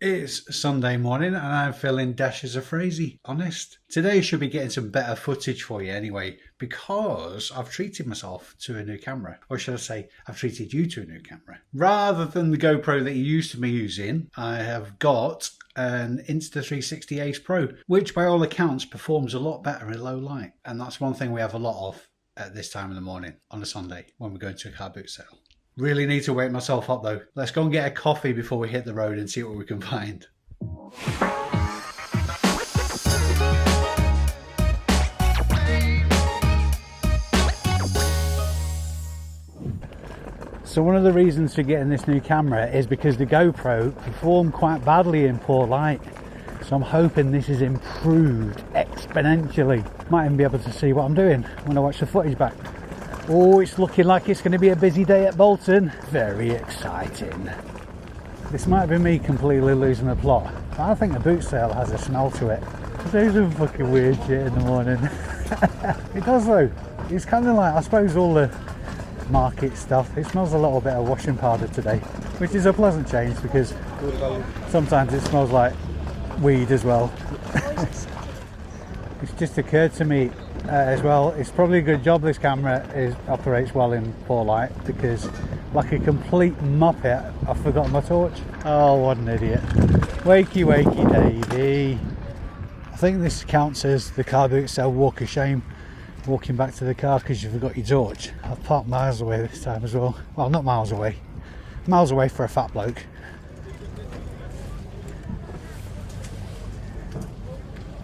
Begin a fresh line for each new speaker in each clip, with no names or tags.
It's Sunday morning and I'm feeling dashes of crazy, honest. Today should be getting some better footage for you anyway, because I've treated myself to a new camera. Or should I say, I've treated you to a new camera. Rather than the GoPro that you used to be using, I have got an Insta360 Ace Pro, which by all accounts performs a lot better in low light. And that's one thing we have a lot of at this time of the morning on a Sunday when we're going to a car boot sale. Really need to wake myself up though. Let's go and get a coffee before we hit the road and see what we can find. So one of the reasons for getting this new camera is because the GoPro performed quite badly in poor light. So I'm hoping this is improved exponentially. Might even be able to see what I'm doing when I watch the footage back. Oh, it's looking like it's going to be a busy day at Bolton. Very exciting. This might be me completely losing the plot. I think the boot sale has a smell to it. There's some fucking weird shit in the morning. It does though. It's kind of like, I suppose, all the market stuff. It smells a little bit of washing powder today, which is a pleasant change because sometimes it smells like weed as well. It's just occurred to me as well, it's probably a good job this camera operates well in poor light, because like a complete muppet I've forgotten my torch. Oh, what an idiot. Wakey wakey Davey. I think this counts as the car boot sale walk of shame, walking back to the car because you forgot your torch. I've parked miles away this time as well. Well, not miles away for a fat bloke.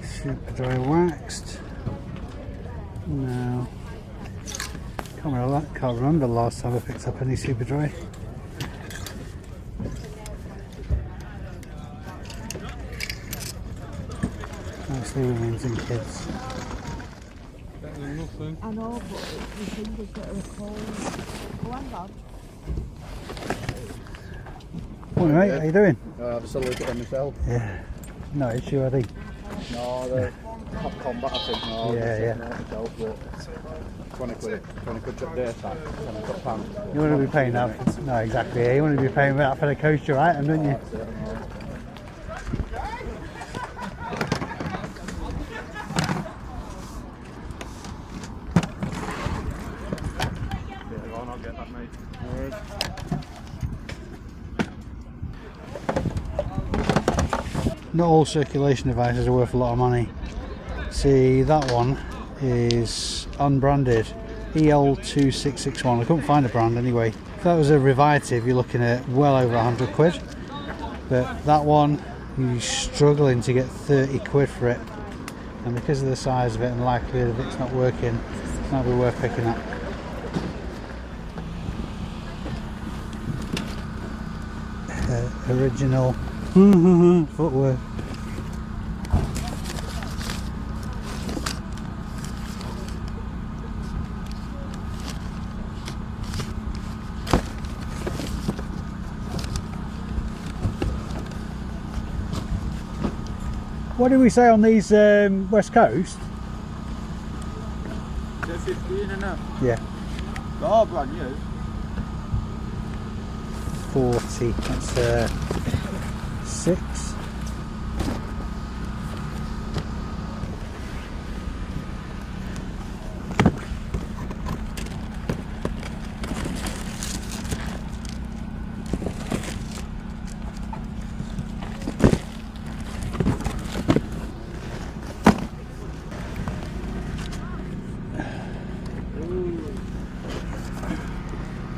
Super dry waxed. No, can't remember the last time I picked up any super dry. Mostly women's and kids.
I know, but the fingers that are cold. Oh, hang on.
Morning mate, how you doing?
I've just had a look at them myself.
Yeah, no issue I think.
No, they're top combat I think. No,
Yeah.
Myself, but 20 quid job day time, £20.
You want to be paying that? No, exactly. Yeah. You want to be paying that for the coaster item, don't you?
I'll get that, mate.
Not all circulation devices are worth a lot of money. See, that one is unbranded, EL2661. I couldn't find a brand anyway. If that was a Revitive, you're looking at well over 100 quid. But that one, you're struggling to get 30 quid for it. And because of the size of it and likelihood of it's not working, it might be worth picking up. Original footwear. What did we say on these West Coast?
They're 15 and up.
Yeah.
They're all brand new.
40. That's 6.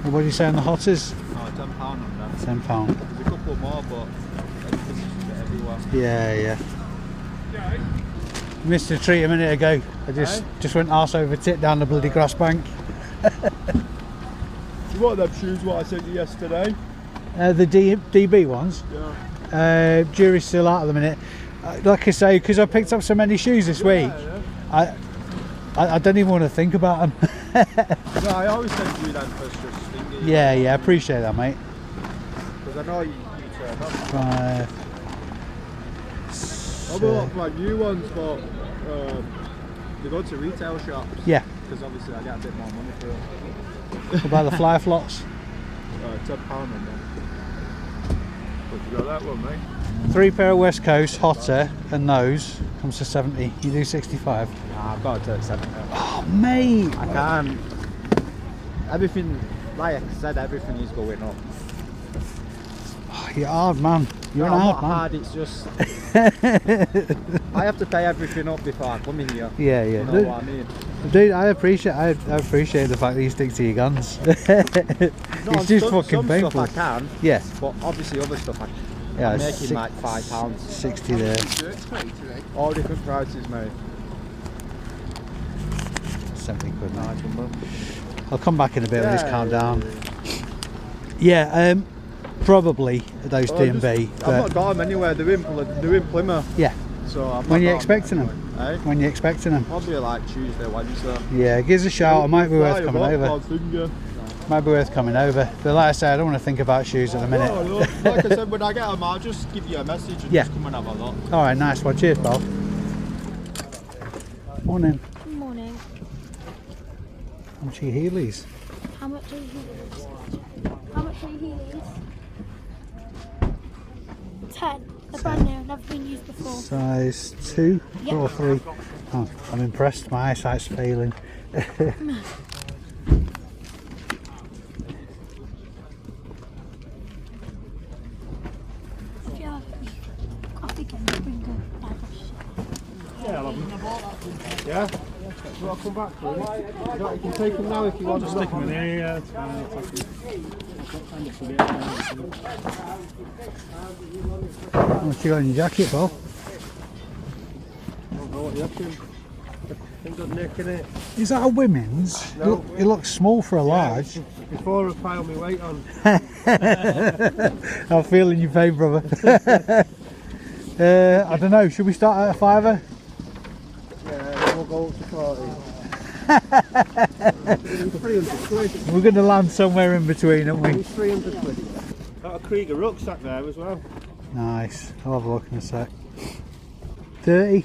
What do you say on the hotters?
Oh, £10 on that.
£10.
There's a couple more, but everything's just a bit everywhere.
Yeah. Missed a treat a minute ago. I just went arse over tit down the bloody grass bank.
You want them shoes what I sent you yesterday?
The DB ones?
Yeah.
Jury's still out at the minute. Like I say, because I picked up so many shoes this week,
Yeah.
I don't even want to think about them.
No, I always send you them first, just thinking.
Yeah, I appreciate that, mate.
Because I know you turn up.
5,
I've got brand new ones, but they go to retail shops.
Yeah.
Because obviously I get a bit more money for it.
What about the fly flots?
£10 on them. What you got that one, mate?
3 pair of West Coast Hotter and those comes to 70. You do 65.
Nah, I've got to turn 7.
Oh mate!
I can't. Everything, like I said, everything is going up.
Oh, you're hard man. You're
No,
an
I'm
hard
not
man.
hard, it's just I have to pay everything up before I come in here.
Yeah, yeah.
You know what I mean?
Dude, I appreciate the fact that you stick to your guns.
No,
It's just fucking
some
painful.
stuff I can,
Yeah.
but obviously other stuff
Yeah,
I'm making like £5.
60 there.
All different prices, mate.
70 quid.
Nice one, bro.
I'll come back in a bit when it's calmed down. Yeah, probably those D&B.
I've not got them anywhere. They're in Plymouth.
Yeah.
So I've
When
not
you
got
expecting them?
Eh?
When you expecting them?
Probably like Tuesday, Wednesday.
Yeah, give us a shout. It might be worth coming over. Might be worth coming over. But like I said, I don't want to think about shoes at the minute.
No, like I said, when I get them, I'll just give you a message and just come and have a look.
All right, nice one. Cheers, pal. Morning.
Good morning.
How much are your Heelys?
How much are your heelys? How much are your heelys? 10. They're brand new, never been used before.
Size 2
Yeah.
or 3? Oh, I'm impressed. My eyesight's failing.
If you have coffee, can you bring a bag of shit?
Yeah, I'll have them. Yeah? Will I come back, please? No, you can take them now if you want.
Just stick them in here, yeah, it's fine.
How much you got in your jacket, Paul?
I don't know what you're up to. Ain't got neck in it.
Is that a women's?
No.
It looks small for a large.
Before I pile my weight on.
I'm feeling your pain, brother. I don't know, should we start at a £5?
Yeah, we'll go up to 300 quid.
We're going to land somewhere in between, aren't we?
It's 300 quid. Got a Krieger rucksack there as well.
Nice. I'll have a look in a sec. 30?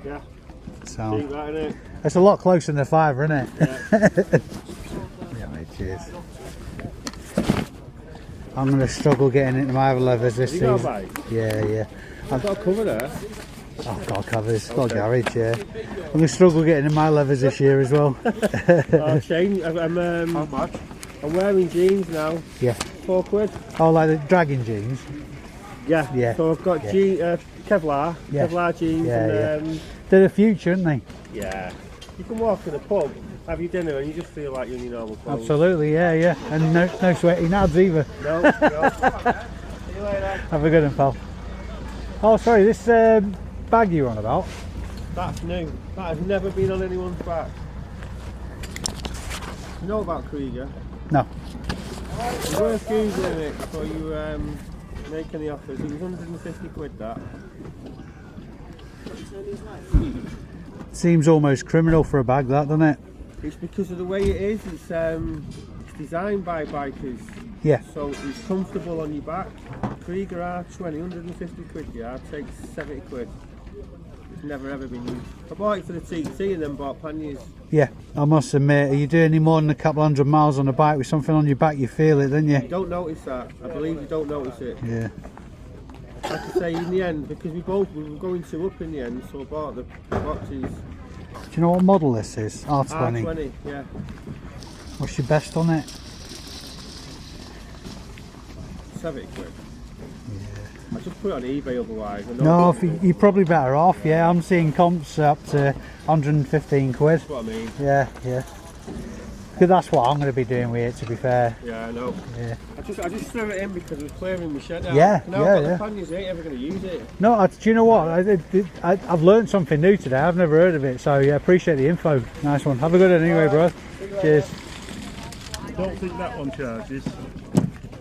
Yeah.
So
Keep that in it.
that's a lot closer than a £5, isn't it?
Yeah.
Yeah, mate, cheers. I'm going to struggle getting into my other leathers this
You got a
season.
bike?
Yeah.
I've got a cover there.
I've got covers, got a garage, yeah. I'm going to struggle getting in my leathers this year as well.
I'll change. How much? I'm wearing jeans now.
Yeah.
£4.
Oh, like the dragon jeans?
Yeah.
Yeah.
So I've got Kevlar.
Yeah.
Kevlar jeans.
Yeah,
and,
They're the future, aren't they?
yeah. You can walk in a pub, have your dinner, and you just feel like you're in your normal clothes.
Absolutely, yeah. And no sweaty nads either.
No, no. See you later.
Have a good one, pal. Oh, sorry, this bag you were on about?
That's new. That has never been on anyone's back. You know about Krieger?
No.
It's worth googling it before you make any offers. It was 150 quid that.
Seems almost criminal for a bag, that, doesn't it?
It's because of the way it is. It's designed by bikers.
Yeah.
So it's comfortable on your back. Krieger R20, 150 quid yard, takes 70 quid. It's never ever been used. I bought it for the TT and then bought panniers.
Yeah, I must admit, are you doing any more than a couple 100 miles on a bike with something on your back, you feel it, don't you?
You don't notice that. I believe you don't notice it.
Yeah.
Like I say, in the end, because we were going to up in the end, so I bought the boxes.
Do you know what model this is? R20.
R20, yeah.
What's your best on it?
70 quid. I just put it on eBay otherwise. I know
No, you're probably better off, yeah. I'm seeing comps up to 115 quid.
that's what I mean.
Yeah. Because that's what I'm going to be doing with it, to be fair.
Yeah, I know.
Yeah.
I just threw it in because I was clearing my shed out.
Yeah,
Now I've got
yeah.
the panniers, I ain't ever going to use it.
No, do you know what? I've learned something new today. I've never heard of it, so yeah, appreciate the info. Nice one. Have a good one anyway, bro. Cheers.
I don't think that one charges,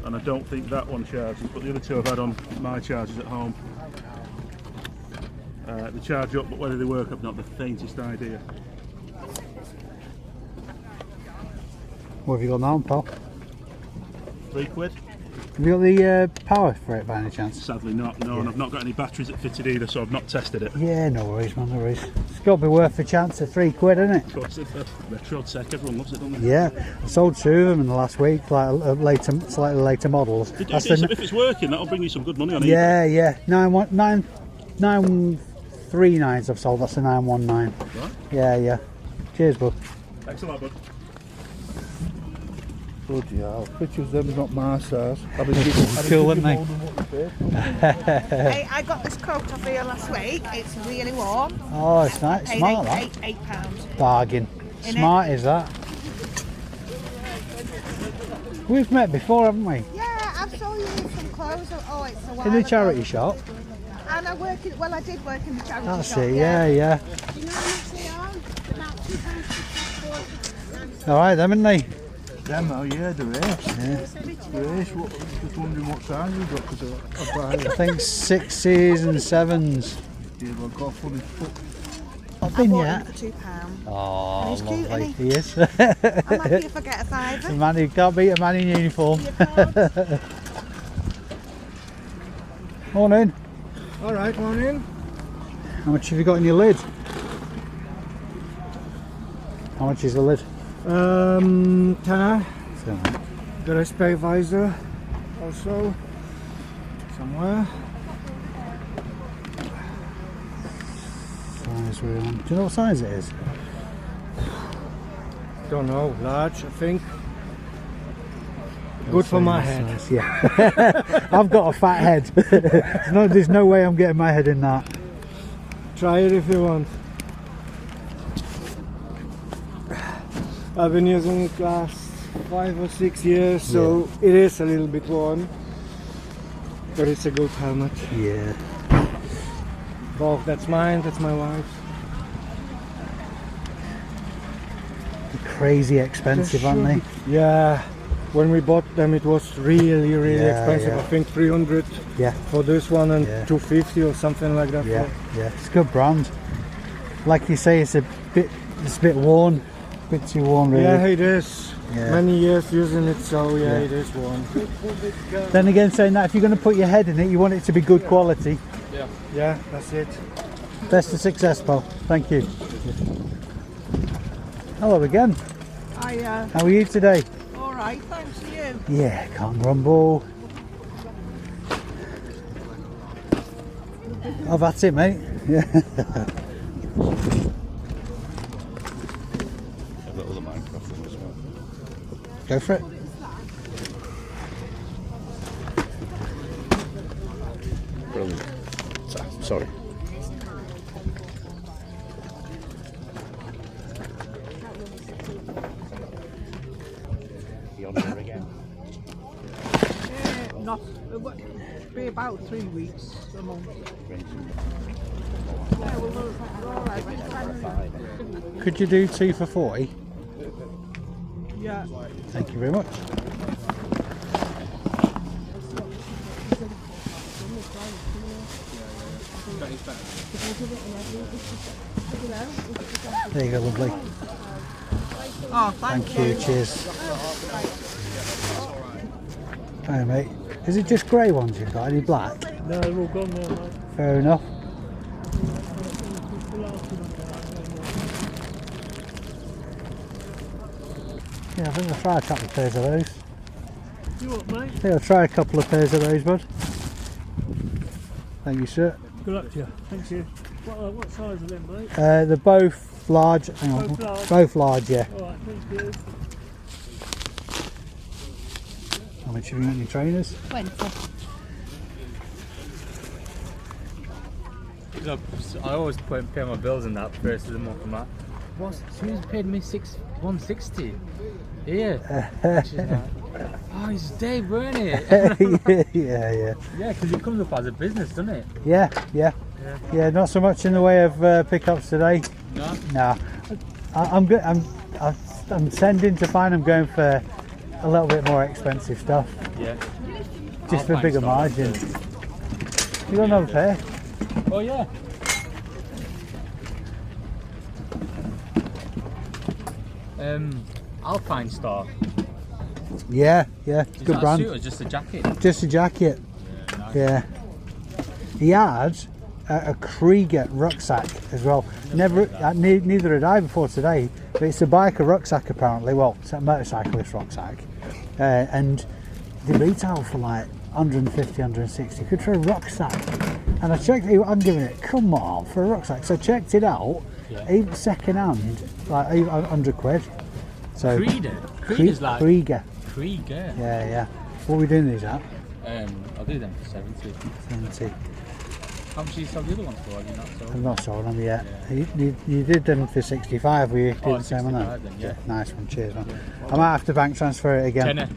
and I don't think that one charges, but the other two I've had on my chargers at home. They charge up, but whether they work, I've not the faintest idea.
What have you got now, pal?
£3.
Have you got the power for it by any chance?
Sadly not, no, and I've not got any batteries that fitted either, so I've not tested it.
Yeah, no worries, man, no worries. It's got to be worth a chance at £3, isn't it?
Of course, it's a retro tech, everyone loves it, don't they?
Yeah, I sold 2 of them in the last week, like slightly later models.
If it's working, that'll bring you some good money on it.
Yeah, 939s I've sold, that's a 919.
Right.
Yeah. Cheers, bud.
Thanks a lot, bud.
Bloody hell, pictures them's not my size. I've been
Cool, isn't they?
Hey, I got this coat off here last week. It's really warm.
Oh, it's nice.
Paid
Smart, that.
£8.
Bargain. Smart is that. We've met before, haven't we?
Yeah, I've sold you some clothes. Oh, it's a while
In the
ago.
charity shop.
And I did work in the charity
That's
shop.
it, yeah.
Do you know how much they are? About £2.50.
Alright, them, isn't they?
Them, oh yeah, the race.
Yeah.
The race, just wondering what size you got, because I buy
I think 6s and 7s.
I've got a funny foot.
Not
I
been
bought
yet.
him for £2.
Oh,
He's cute,
lovely.
isn't
He is.
I'm happy if I get a
The
fiver.
man who can't beat a man in uniform.
You can't.
Morning.
Alright, morning.
How much have you got in your lid? How much is the lid?
Tenner.
So,
Got a spray visor also somewhere.
size we're on. Do you know what size it is?
Don't know, large I think. Good for my head.
Size, yeah. I've got a fat head. There's no way I'm getting my head in that.
Try it if you want. I've been using it last 5 or 6 years, so it is a little bit worn. But it's a good helmet.
Yeah.
Both, that's mine, that's my wife's.
They're crazy expensive, aren't they?
Yeah. When we bought them, it was really expensive.
yeah.
I think 300
Yeah.
for this one and
Yeah.
250 or something like that.
Yeah. It's a good brand. Like you say, it's a bit worn. A bit too worn, really.
Yeah, it is.
Yeah.
Many years using it, so
Yeah.
it is worn.
Then again, saying that, if you're going to put your head in it, you want it to be good quality.
Yeah, that's it.
Best of success, pal. Thank you. Hello again. How are you today?
All right, thanks to you.
Yeah, can't grumble. Oh, that's it, mate. Yeah. Go for it.
Brilliant. Sorry. You on there again?
Not, be about 3 weeks, a month. Yeah, we're all right.
Could you do 2 for 40?
Yeah.
Thank you very much. There you go, lovely.
Oh,
Thank you, cheers. Hi, mate. Is it just grey ones you've got? Any black?
No, they're all gone now, mate.
Fair enough. Yeah, I think I'll try a couple of pairs of those.
You what, mate?
I think I'll try a couple of pairs of those, bud. Thank you, sir.
Good luck to you. Thank you. What size are them, mate?
They're both large. Hang on.
Both large?
Both large, yeah.
Alright, thank you.
How much have you got in your trainers?
20.
Look, I always pay my bills in that first of the month and that. She's paid me 160. Yeah. She's like, oh, it's Dave, weren't it?
Yeah.
Yeah, because it comes up as a business, doesn't it?
Yeah, not so much in the way of pickups today.
No?
No. I'm good. I'm sending to find I'm going for a little bit more expensive stuff.
Yeah.
Just for bigger margin. You got another pair?
Oh, yeah. Alpine Star.
Yeah, yeah,
Is
good
that
brand.
a suit or just a jacket?
Just a jacket.
Yeah, nice.
Yeah. He had a Krieger rucksack as well. Never, neither had I before today. But it's a biker rucksack apparently. Well, it's a motorcyclist rucksack, and they retail for like 150, 160 quid for a rucksack. And I checked it. I'm giving it, come on, for a rucksack. So I checked it out.
Yeah.
Even second hand, like 100 quid. So
Krieger? Krieger's like...
Krieger.
Krieger?
Yeah, yeah. What are we doing these at?
I'll do them for 70.
70.
How much did you sell the other ones for? Have you not sold?
I've not sold them yet. You did them for 65, will you do
Oh,
the same on that?
65 then, yeah.
Nice one, cheers man. I might have to bank transfer it again.
Tenner.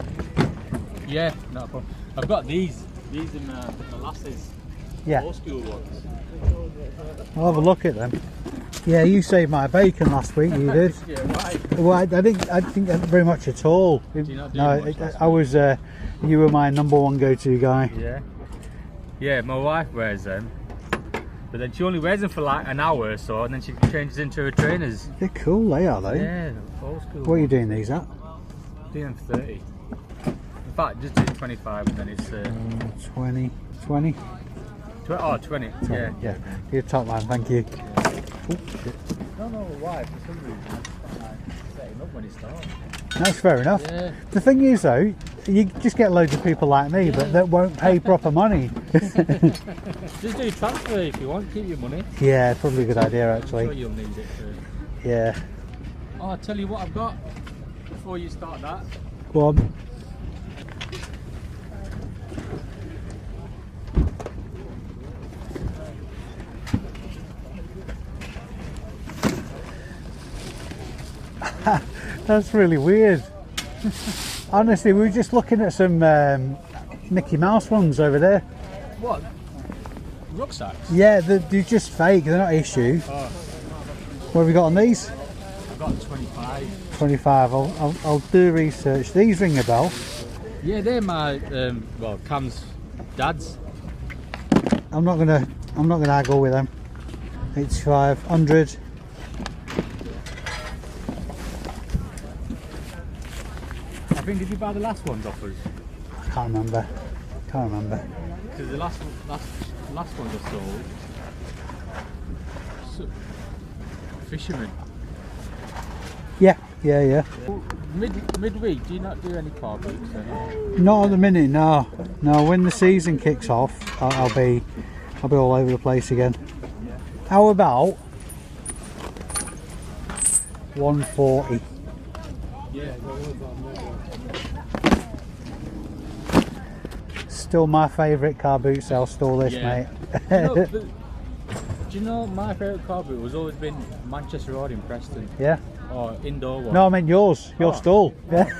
Yeah, not a problem. I've got these are my lasses.
Yeah,
Old school ones.
I'll have a look at them. Yeah, you saved my bacon last week, you did.
Yeah, right.
Well, I didn't very much at all.
you not do
No,
much last
I was, you were my number one go-to guy.
Yeah. Yeah, my wife wears them. But then she only wears them for like an hour or so, and then she changes into her trainers.
They're cool, they are, though.
Yeah, old school.
What are you doing these at?
Doing them for 30. In fact, just do 25 and then it's
20. 20?
20, yeah.
Yeah, you're top man, thank you. Oh, shit.
No, why? For some reason, I'm like setting up when it starts.
That's fair enough.
Yeah.
The thing is though, you just get loads of people like me, but that won't pay proper money.
Just do transfer if you want, keep your money.
Yeah, probably a good idea
I'm sure
actually.
you'll need it for...
Yeah.
Oh, I'll tell you what I've got before you start that.
Go on. That's really weird. Honestly, we were just looking at some Mickey Mouse ones over there.
What? Rucksacks?
Yeah, they're just fake, they're not issue.
Oh.
What have we got on these?
I've got 25.
25, I'll do research. These ring a bell.
Yeah, they're my, well, Cam's dad's.
I'm not gonna haggle with them. It's 500.
I think, did you buy the last ones off us?
I can't remember.
Because the last ones I sold, fishermen.
Yeah.
Midweek, do you not do any car boots then?
Not at the minute, no. No, when the season kicks off, I'll be all over the place again. How about 140?
Yeah.
Still my favourite car boot sale store list,
Yeah.
mate.
Do you know my favourite car boot has always been Manchester Road in Preston,
Yeah.
or indoor one.
No, I meant yours. Your stall. Yeah.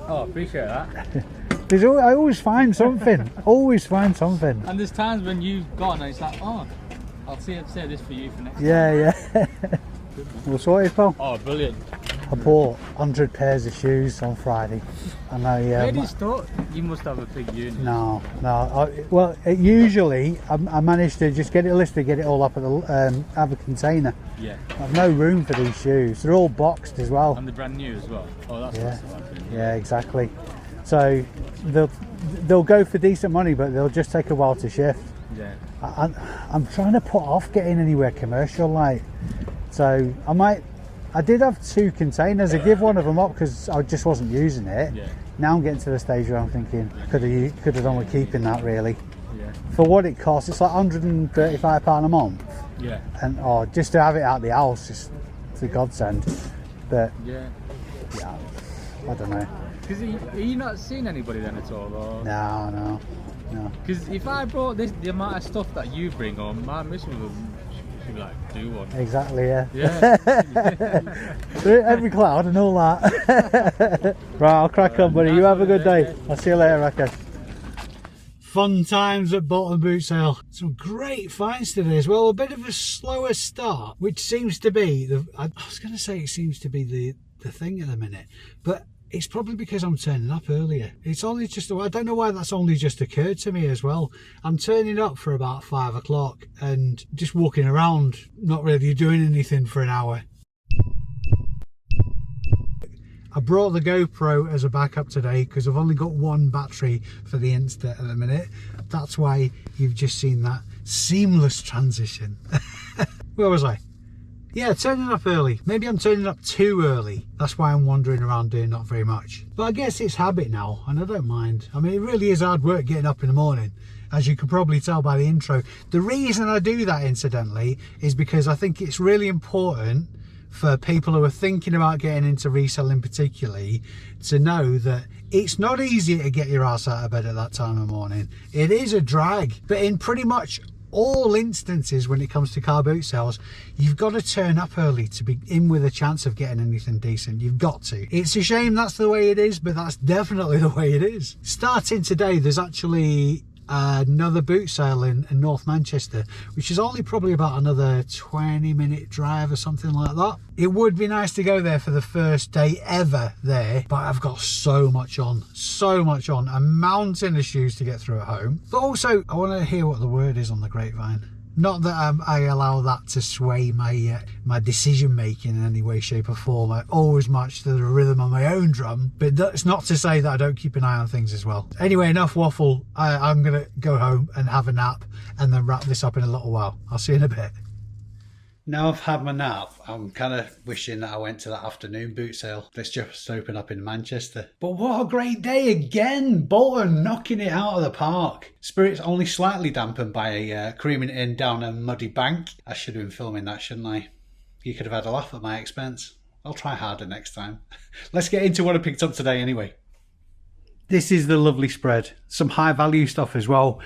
Oh, appreciate that.
I always find something. Always find something.
And there's times when you've gone and it's like, oh, I'll say this for you for next time.
Yeah. All sorted, pal.
Oh, brilliant.
I bought 100 pairs of shoes on Friday. I know, yeah.
Where do you start? You must have a big unit.
No. Well, usually I manage to just get it listed, get it all up at the have a container.
Yeah.
I've no room for these shoes. They're all boxed as well.
And they're brand new as well. Oh, that's
Yeah.
what's happening.
Yeah, exactly. So they'll go for decent money, but they'll just take a while to shift.
Yeah.
I'm trying to put off getting anywhere commercial, like. So I did have 2 containers. I give one of them up because I just wasn't using it.
Yeah.
Now I'm getting to the stage where I'm thinking could have done with keeping that really.
Yeah.
For what it costs, it's like £135 a month,
Yeah.
and just to have it out the house is it's a godsend. But
Yeah.
yeah, I don't know.
Because are you not seeing anybody then at all? Or?
No.
Because if I brought the amount of stuff that you bring on, my missus would be like, do one.
Exactly, yeah.
Yeah.
Every cloud and all that. Right, I'll crack on, buddy. You have a good day. I'll see you later, Raka. Fun times at Bolton Boot Sale. Some great finds today as well. A bit of a slower start, which seems to be I was going to say it seems to be the thing at the minute, but it's probably because I'm turning up earlier. It's only just, I don't know why that's only just occurred to me as well. I'm turning up for about 5 o'clock and just walking around, not really doing anything for an hour. I brought the GoPro as a backup today because I've only got one battery for the Insta at the minute. That's why you've just seen that seamless transition. Where was I? Yeah, turning up early. Maybe I'm turning up too early. That's why I'm wandering around doing not very much. But I guess it's habit now, and I don't mind. I mean, it really is hard work getting up in the morning, as you can probably tell by the intro. The reason I do that, incidentally, is because I think it's really important for people who are thinking about getting into reselling particularly to know that it's not easy to get your ass out of bed at that time of morning. It is a drag, but in pretty much all instances when it comes to car boot sales, you've got to turn up early to be in with a chance of getting anything decent. You've got to. It's a shame that's the way it is, but that's definitely the way it is. Starting today, there's actually another boot sale in North Manchester, which is only probably about another 20-minute drive or something like that. It would be nice to go there for the first day ever there, but I've got so much on, a mountain of shoes to get through at home. But also, I want to hear what the word is on the grapevine. Not that I allow that to sway my my decision making in any way, shape or form. I always march to the rhythm on my own drum, but that's not to say that I don't keep an eye on things as well. Anyway, enough waffle. I'm going to go home and have a nap and then wrap this up in a little while. I'll see you in a bit. Now I've had my nap, I'm kind of wishing that I went to that afternoon boot sale that's just opened up in Manchester. But what a great day again! Bolton knocking it out of the park. Spirits only slightly dampened by creaming it in down a muddy bank. I should have been filming that, shouldn't I? You could have had a laugh at my expense. I'll try harder next time. Let's get into what I picked up today anyway. This is the lovely spread. Some high value stuff as well.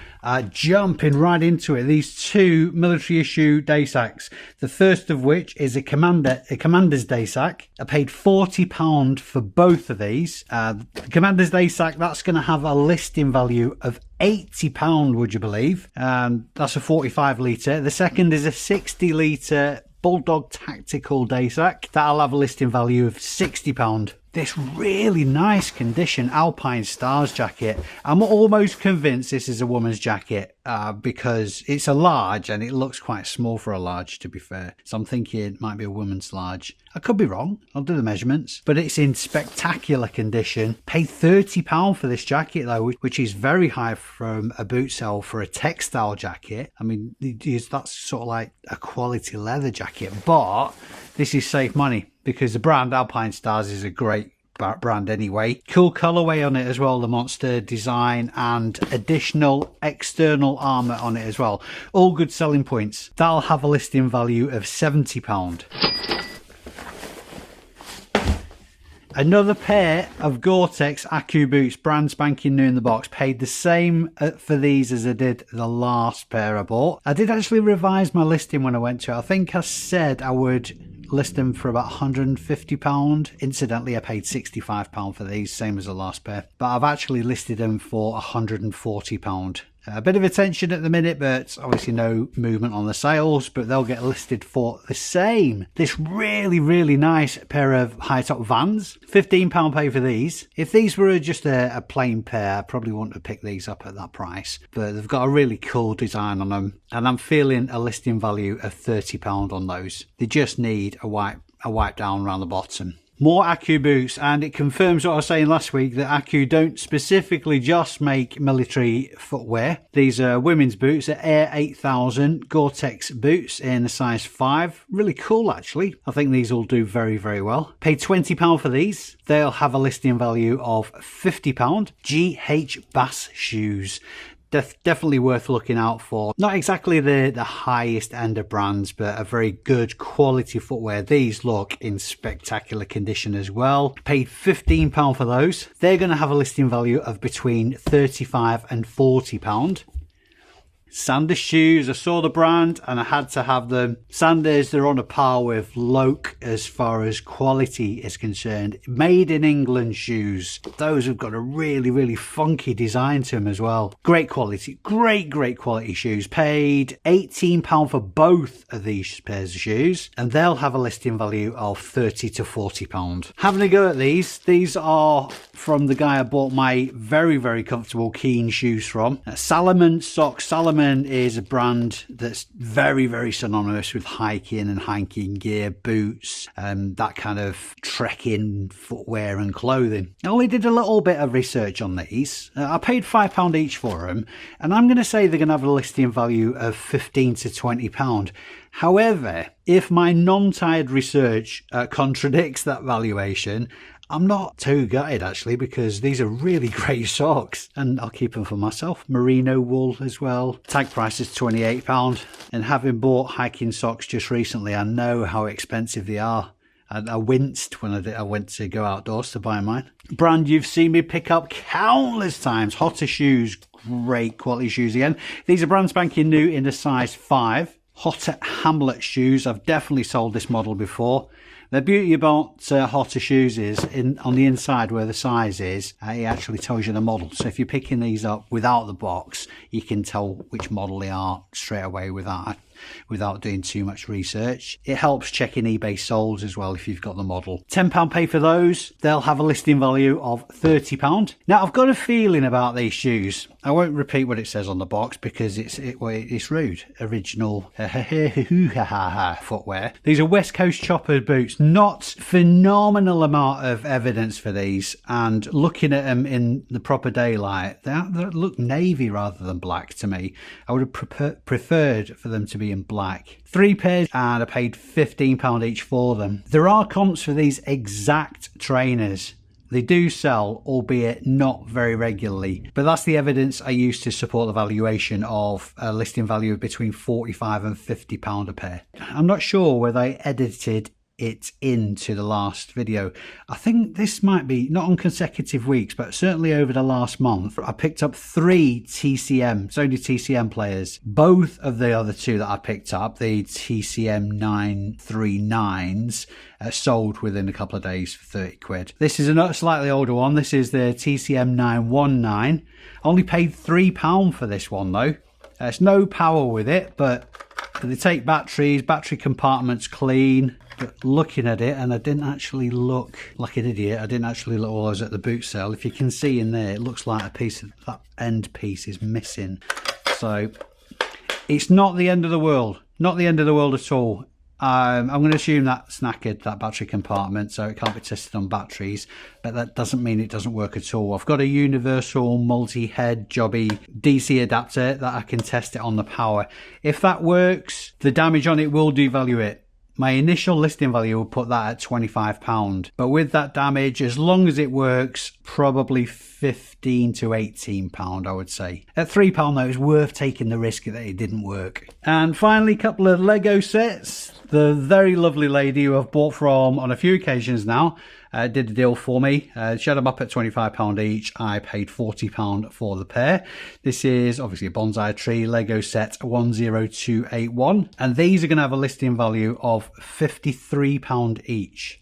Jumping right into it. These two military issue day sacks. The first of which is a Commander's day sack. I paid £40 for both of these. The Commander's day sack, that's going to have a listing value of £80, would you believe? That's a 45 litre. The second is a 60 litre Bulldog Tactical day sack. That'll have a listing value of £60. This really nice condition Alpine Stars jacket. I'm almost convinced this is a woman's jacket because it's a large and it looks quite small for a large, to be fair. So I'm thinking it might be a woman's large. I could be wrong. I'll do the measurements. But it's in spectacular condition. Paid £30 for this jacket though, which is very high from a boot sale for a textile jacket. I mean, that's sort of like a quality leather jacket. But this is safe money because the brand Alpine Stars is a great brand anyway. Cool colorway on it as well, the monster design, and additional external armor on it as well. All good selling points. That'll have a listing value of £70. Another pair of Gore-Tex Accu boots, brand spanking new in the box. Paid the same for these as I did the last pair I bought. I did actually revise my listing when I went to it. I think I said I would list them for about £150. Incidentally, I paid £65 for these, same as the last pair. But I've actually listed them for £140. A bit of attention at the minute, but obviously no movement on the sales, but they'll get listed for the same. This really, really nice pair of high-top Vans. £15 pay for these. If these were just a plain pair, I probably wouldn't have picked these up at that price. But they've got a really cool design on them, and I'm feeling a listing value of £30 on those. They just need a wipe down around the bottom. More Accu boots, and it confirms what I was saying last week that Accu don't specifically just make military footwear. These are women's boots, they're Air 8000 Gore-Tex boots in a size 5. Really cool actually. I think these will do very, very well. Paid £20 for these. They'll have a listing value of £50. GH Bass shoes. Definitely worth looking out for. Not exactly the highest end of brands, but a very good quality footwear. These look in spectacular condition as well. Paid £15 for those. They're going to have a listing value of between £35 and £40. Sanders shoes, I saw the brand and I had to have them. Sanders, they're on a par with Loke as far as quality is concerned. Made in England shoes. Those have got a really, really funky design to them as well. Great quality, great quality shoes. Paid £18 for both of these pairs of shoes, and they'll have a listing value of £30 to £40. Having a go at these. These are from the guy I bought my very, very comfortable Keen shoes from. Salomon socks, Salomon Salomon is a brand that's very, very synonymous with hiking and hiking gear, boots, that kind of trekking footwear and clothing. I only did a little bit of research on these. I paid £5 each for them, and I'm going to say they're going to have a listing value of £15 to £20. However, if my non-tired research contradicts that valuation, I'm not too gutted actually, because these are really great socks and I'll keep them for myself. Merino wool as well. Tag price is £28, and having bought hiking socks just recently, I know how expensive they are. I winced when I went to go outdoors to buy mine. Brand you've seen me pick up countless times. Hotter shoes, great quality shoes again. These are brand spanking new in a size 5. Hotter Hamlet shoes. I've definitely sold this model before. The beauty about Hotter shoes is on the inside where the size is, it actually tells you the model. So if you're picking these up without the box, you can tell which model they are straight away without doing too much research. It helps checking eBay solds as well if you've got the model. £10 pay for those. They'll have a listing value of £30. Now I've got a feeling about these shoes. I won't repeat what it says on the box because it's rude. Original footwear. These are West Coast chopper boots. Not phenomenal amount of evidence for these, and looking at them in the proper daylight, they look navy rather than black to me. I would have preferred for them to be in black. 3 pairs, and I paid £15 each for them. There are comps for these exact trainers. They do sell, albeit not very regularly, but that's the evidence I use to support the valuation of a listing value of between £45 and £50 a pair. I'm not sure whether I edited it into the last video. I think this might be not on consecutive weeks, but certainly over the last month. I picked up 3 TCM, Sony TCM players. Both of the other 2 that I picked up, the TCM 939s, sold within a couple of days for 30 quid. This is a slightly older one. This is the TCM 919. Only paid £3 for this one though. There's no power with it, but they take batteries, battery compartment's clean. But looking at it, and I didn't actually look like an idiot, I didn't actually look while I was at the boot sale. If you can see in there, it looks like a piece of that end piece is missing. So it's not the end of the world, not the end of the world at all. I'm going to assume that's knackered, that battery compartment, so it can't be tested on batteries, but that doesn't mean it doesn't work at all. I've got a universal multi-head jobby DC adapter that I can test it on the power. If that works, the damage on it will devalue it. My initial listing value will put that at £25, but with that damage, as long as it works, probably £15 to £18, I would say. At £3 though, it's worth taking the risk that it didn't work. And finally, a couple of Lego sets. The very lovely lady who I've bought from on a few occasions now did a deal for me. She had them up at £25 each. I paid £40 for the pair. This is obviously a bonsai tree Lego set 10281, and these are going to have a listing value of £53 each.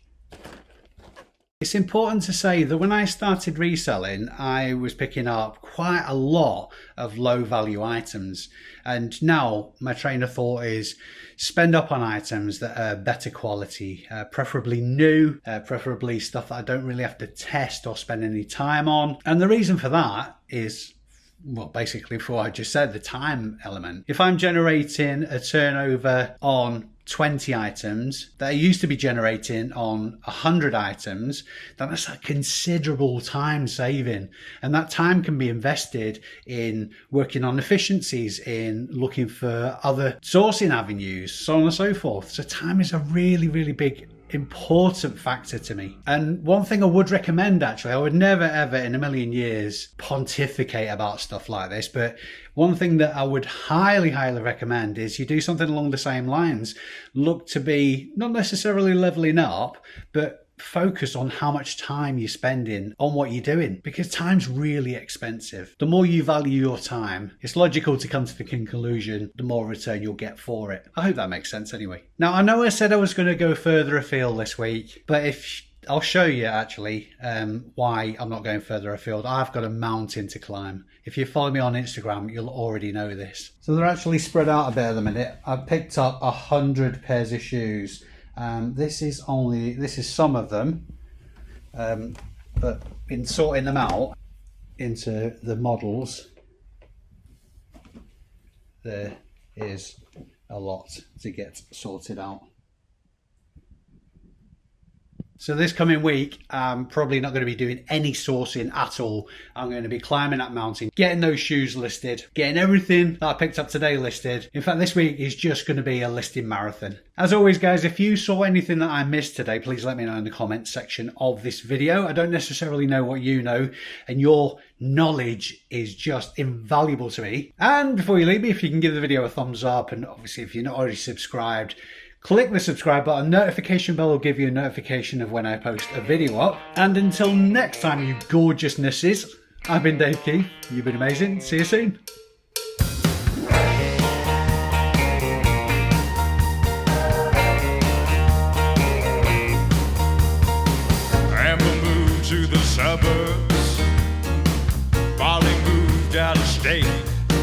It's important to say that when I started reselling, I was picking up quite a lot of low value items, and now my train of thought is spend up on items that are better quality, preferably new, preferably stuff that I don't really have to test or spend any time on. And the reason for that is, well, basically for what I just said, the time element. If I'm generating a turnover on 20 items that I used to be generating on 100 items, that's a considerable time saving, and that time can be invested in working on efficiencies, in looking for other sourcing avenues, so on and so forth. So time is a really, really big important factor to me. And one thing I would recommend, actually, I would never ever in a million years pontificate about stuff like this, but one thing that I would highly recommend is you do something along the same lines. Look to be not necessarily leveling up, but focus on how much time you're spending on what you're doing, because time's really expensive. The more you value your time, it's logical to come to the conclusion the more return you'll get for it. I hope that makes sense anyway. Now, I know I said I was going to go further afield this week, but I'll show you actually why I'm not going further afield. I've got a mountain to climb. If you follow me on Instagram, you'll already know this. So they're actually spread out a bit at the minute. I've picked up 100 pairs of shoes. This is some of them, but in sorting them out into the models, there is a lot to get sorted out. So this coming week, I'm probably not going to be doing any sourcing at all. I'm going to be climbing that mountain, getting those shoes listed, getting everything that I picked up today listed. In fact, this week is just going to be a listing marathon. As always, guys, if you saw anything that I missed today, please let me know in the comments section of this video. I don't necessarily know what you know, and your knowledge is just invaluable to me. And before you leave me, if you can give the video a thumbs up, and obviously if you're not already subscribed, click the subscribe button. Notification bell will give you a notification of when I post a video up. And until next time, you gorgeousnesses, I've been Dave Keeffe. You've been amazing. See you soon.